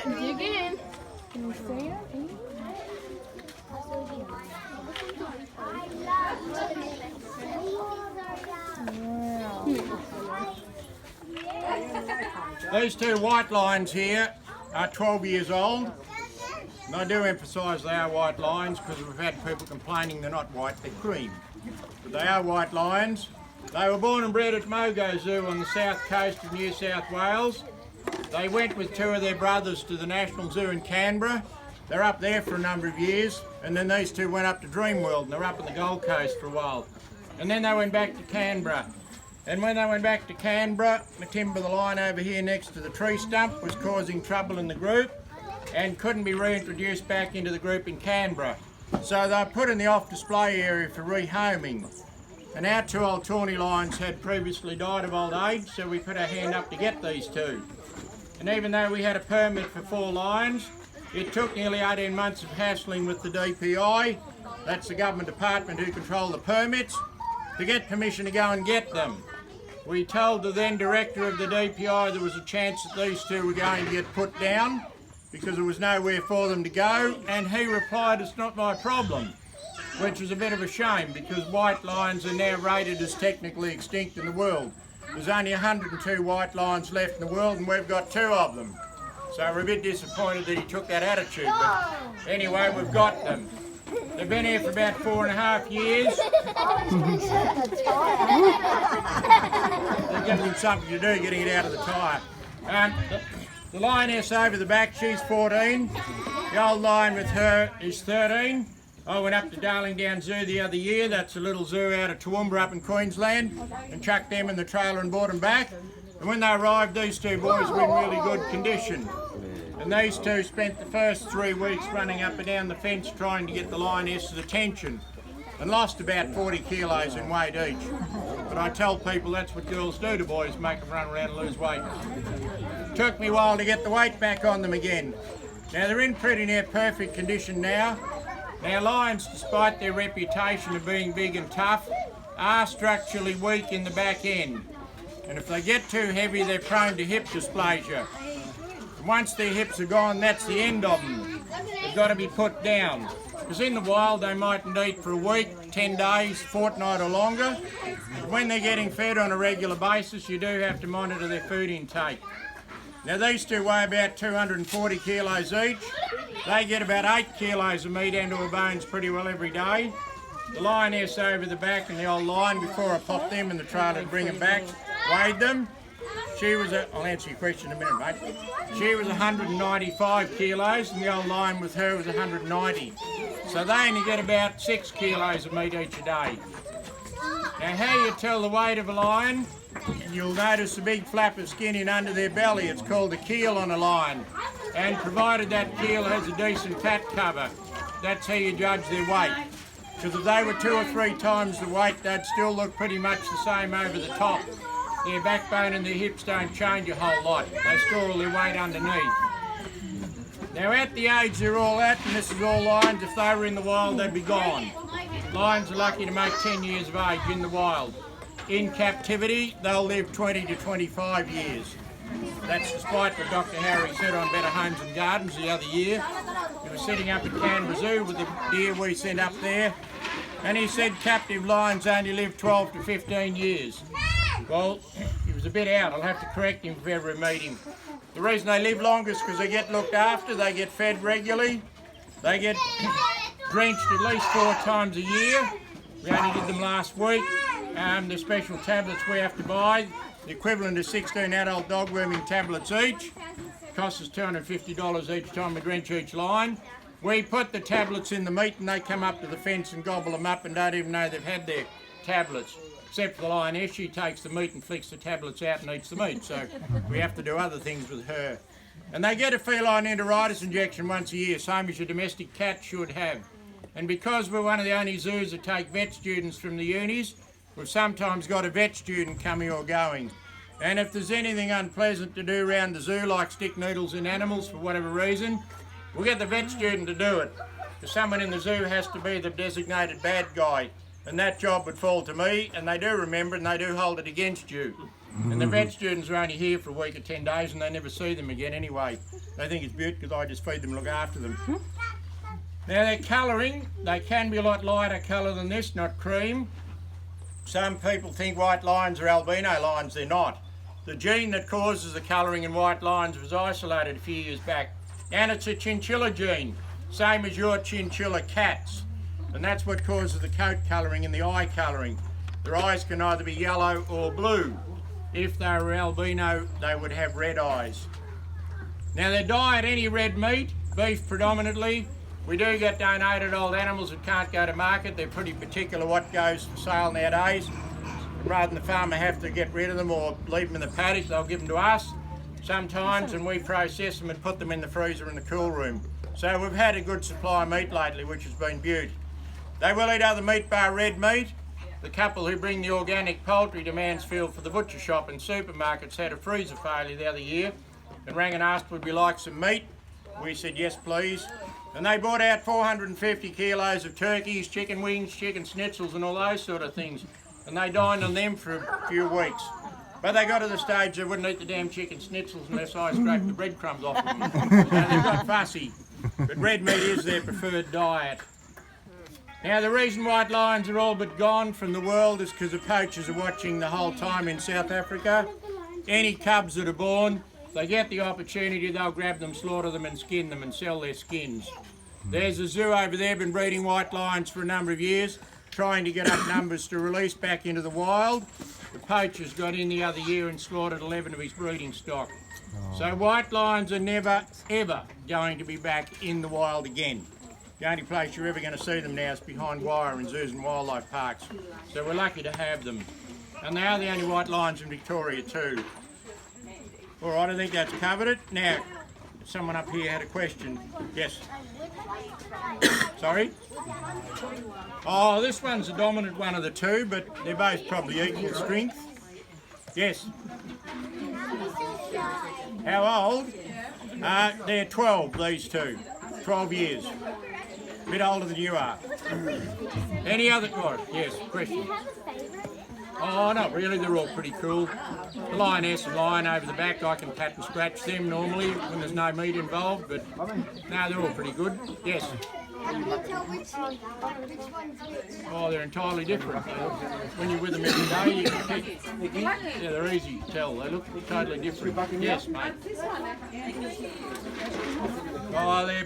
Dig in. Can you see it? These two white lions here are 12 years old. And I do emphasise they are white lions because we've had people complaining they're not white, they're cream. But they are white lions. They were born and bred at Mogo Zoo on the south coast of New South Wales. They went with two of their brothers to the National Zoo in Canberra. They're up there for a number of years, and then these two went up to Dreamworld and they're up on the Gold Coast for a while. And then they went back to Canberra. And when they went back to Canberra, Matimba the lion over here next to the tree stump was causing trouble in the group and couldn't be reintroduced back into the group in Canberra. So they were put in the off-display area for rehoming. And our two old tawny lions had previously died of old age, so we put our hand up to get these two. And even though we had a permit for 4 lions, it took nearly 18 months of hassling with the DPI, that's the government department who control the permits, to get permission to go and get them. We told the then director of the DPI there was a chance that these two were going to get put down because there was nowhere for them to go, and he replied, "It's not my problem," which was a bit of a shame because white lions are now rated as technically extinct in the world. There's only 102 white lions left in the world and we've got 2 of them. So we're a bit disappointed that he took that attitude, but anyway, we've got them. They've been here for about 4.5 years. They're giving them something to do, getting it out of the tyre. The lioness over the back, she's 14. The old lion with her is 13. I went up to Darling Down Zoo the other year, that's a little zoo out of Toowoomba up in Queensland, and chucked them in the trailer and brought them back. And when they arrived, these two boys were in really good condition. And these two spent the first 3 weeks running up and down the fence trying to get the lioness's attention and lost about 40 kilos in weight each. But I tell people that's what girls do to boys, make them run around and lose weight. Took me a while to get the weight back on them again. Now they're in pretty near perfect condition now. Now lions, despite their reputation of being big and tough, are structurally weak in the back end. And if they get too heavy, they're prone to hip dysplasia. Once their hips are gone, that's the end of them. They've got to be put down. Because in the wild, they mightn't eat for a week, 10 days, fortnight or longer. But when they're getting fed on a regular basis, you do have to monitor their food intake. Now these two weigh about 240 kilos each. They get about 8 kilos of meat into their bones pretty well every day. The lioness over the back and the old lion, before I popped them in the trailer to bring them back, weighed them. I'll answer your question in a minute, mate. She was 195 kilos and the old lion with her was 190. So they only get about 6 kilos of meat each a day. Now how you tell the weight of a lion? You'll notice a big flap of skin in under their belly. It's called a keel on a lion. And provided that keel has a decent fat cover, that's how you judge their weight. Because if they were 2 or 3 times the weight, they'd still look pretty much the same over the top. Their backbone and their hips don't change a whole lot. They store all their weight underneath. Now at the age they're all at, and this is all lions, if they were in the wild they'd be gone. Lions are lucky to make 10 years of age in the wild. In captivity they'll live 20 to 25 years. That's despite what Dr. Harry said on Better Homes and Gardens the other year. He was sitting up at Canberra Zoo with the deer we sent up there, and he said captive lions only live 12 to 15 years. Well, he was a bit out. I'll have to correct him if we ever meet him. The reason they live longer is because they get looked after, they get fed regularly, they get drenched at least 4 times a year. We only did them last week. The special tablets we have to buy, the equivalent of 16 adult dog worming tablets each. Costs us $250 each time we drench each lion. We put the tablets in the meat and they come up to the fence and gobble them up and don't even know they've had their tablets. Except for the lioness, she takes the meat and flicks the tablets out and eats the meat, so we have to do other things with her. And they get a feline enteritis injection once a year, same as your domestic cat should have. And because we're one of the only zoos that take vet students from the unis, we've sometimes got a vet student coming or going. And if there's anything unpleasant to do around the zoo, like stick needles in animals for whatever reason, we'll get the vet student to do it. Because someone in the zoo has to be the designated bad guy. and that job would fall to me, and they do remember and they do hold it against you. And the vet students are only here for a week or 10 days and they never see them again anyway. They think it's beautiful because I just feed them and look after them. Now their colouring, they can be a lot lighter colour than this, not cream. Some people think white lions are albino lions, they're not. The gene that causes the colouring in white lions was isolated a few years back, and it's a chinchilla gene, same as your chinchilla cats. And that's what causes the coat colouring and the eye colouring. Their eyes can either be yellow or blue. If they were albino, they would have red eyes. Now they diet any red meat, beef predominantly. We do get donated old animals that can't go to market. They're pretty particular what goes for sale nowadays. Rather than the farmer have to get rid of them or leave them in the paddock, they'll give them to us sometimes, and we process them and put them in the freezer in the cool room. So we've had a good supply of meat lately, which has been beaut. They will eat other meat bar red meat. The couple who bring the organic poultry to Mansfield for the butcher shop and supermarkets had a freezer failure the other year and rang and asked would we like some meat. We said yes please. And they bought out 450 kilos of turkeys, chicken wings, chicken schnitzels and all those sort of things. And they dined on them for a few weeks. But they got to the stage they wouldn't eat the damn chicken schnitzels unless I scraped the breadcrumbs off them. So they got fussy. But red meat is their preferred diet. Now the reason white lions are all but gone from the world is because the poachers are watching the whole time in South Africa. Any cubs that are born, if they get the opportunity, they'll grab them, slaughter them and skin them and sell their skins. There's a zoo over there, been breeding white lions for a number of years, trying to get up numbers to release back into the wild. The poachers got in the other year and slaughtered 11 of his breeding stock. So white lions are never, ever going to be back in the wild again. The only place you're ever going to see them now is behind wire in zoos and wildlife parks. So we're lucky to have them. And they are the only white lions in Victoria too. All right, I think that's covered it. Now, someone up here had a question. Yes? Sorry? Oh, this one's the dominant one of the two, but they're both probably equal strength. Yes? How old? They're 12, these two. 12 years. A bit older than you are. Any other? Oh, yes, question. Oh, not really. They're all pretty cool. The lioness and lion over the back, I can pat and scratch them normally when there's no meat involved, but no, they're all pretty good. Yes. How can you tell which one's which? Oh, they're entirely different. When you're with them every day, you can pick. Yeah, they're easy to tell. They look totally different. Yes, mate. Oh, they're